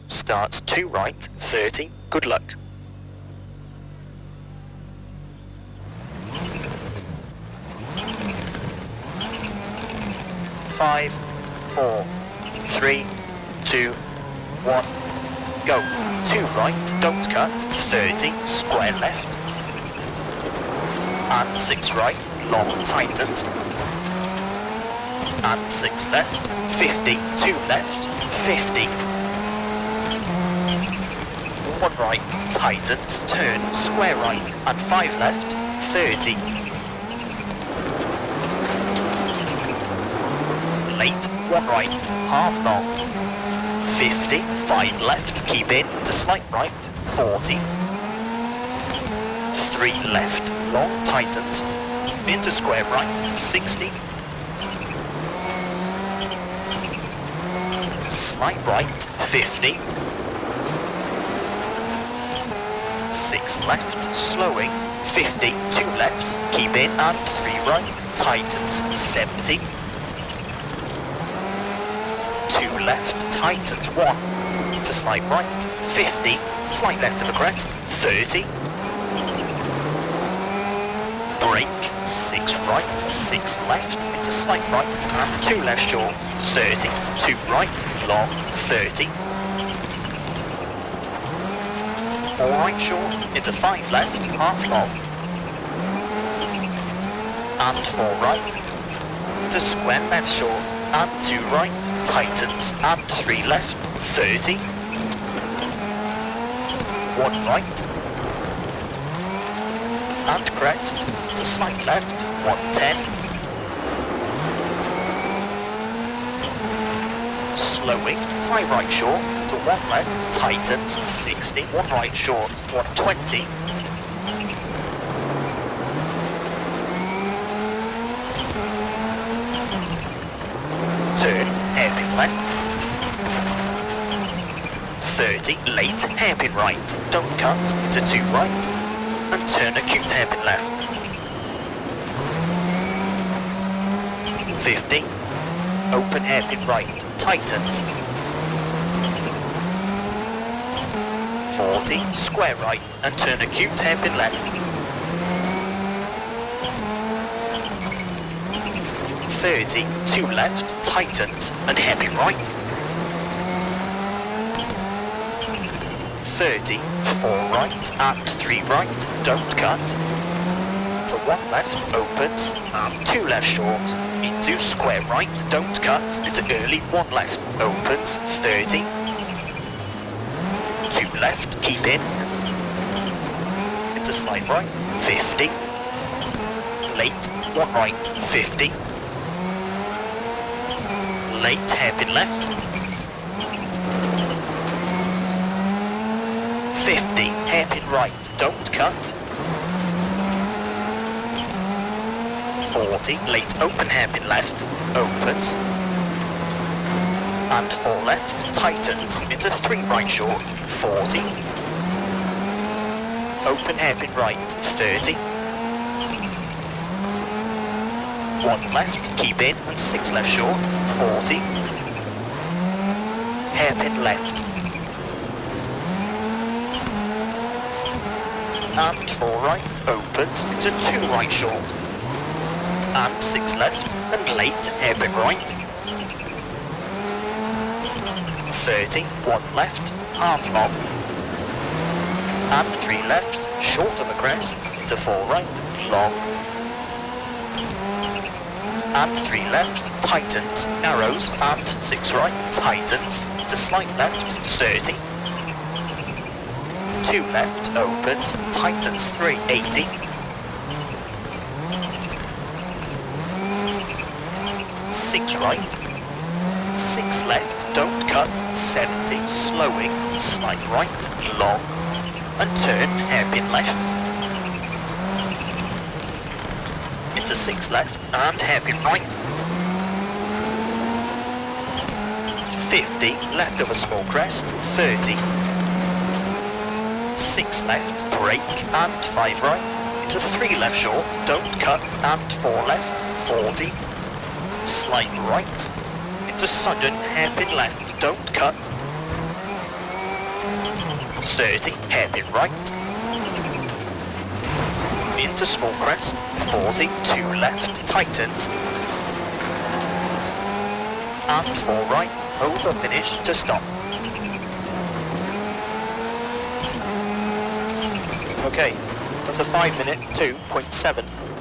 Starts 2 right, 30, good luck. 5, 4, 3, 2, 1, go. 2 right, don't cut, 30, square left. And 6 right, long tightens. And 6 left, 50, 2 left, 50. 1 right, tightens, turn, square right, and 5 left, 30. Late, 1 right, half long, 50, 5 left, keep in, to slight right, 40. 3 left, long tightens, into square right, 60. Slight right, 50. 6 left, slowing, 50, 2 left, keep in, and 3 right, tightens, 70. 2 left, tightens, 1, to slight right, 50, slight left of a crest, 30. Brake, 6 right, 6 left, into slight right, and 2 left short, 30, 2 right, long, 30. 4 right short, into 5 left, half long. And 4 right, to square left short, and 2 right, tightens, and 3 left, 30. 1 right, and crest, to slight left, 110. Slowing, 5 right short, to 1 left, tightens, 60, 1 right short, 120. Turn, hairpin left. 30, late, hairpin right, don't cut, to 2 right, and turn acute hairpin left. 50, open hairpin right, tightens. 40, square right, and turn acute hairpin left. 30, 2 left, tightens, and hairpin right. 30, 4 right, and 3 right, don't cut. To 1 left, opens, and 2 left short, into square right, don't cut, into early 1 left, opens, 30. 2 left, keep in, into slight right, 50. Late, 1 right, 50. Late, hairpin left. 50, hairpin right, don't cut. 40, late, open hairpin left, opens. And 4 left, tightens, into 3 right short, 40. Open hairpin right, 30. 1 left, keep in, and 6 left short, 40. Hairpin left. And 4 right, opens, into 2 right short. And 6 left, and late, hairpin right. 30, 1 left, half long. And 3 left, short of a crest, into 4 right, long. And 3 left, tightens, narrows, and 6 right, tightens, to slight left, 30. 2 left, opens, tightens, 3, 80. 6 right, 6 left, don't cut, 70, slowing, slight right, long, and turn, hairpin left. Into 6 left, and hairpin right. 50, left of a small crest, 30. 6 left, brake, and 5 right. Into 3 left short, don't cut, and 4 left, 40. Slight right. Into sudden, hairpin left, don't cut. 30, hairpin right. Into small crest, 40, 2 left, tightens. And 4 right, over finish to stop. Okay, that's a 5 minute 2.7.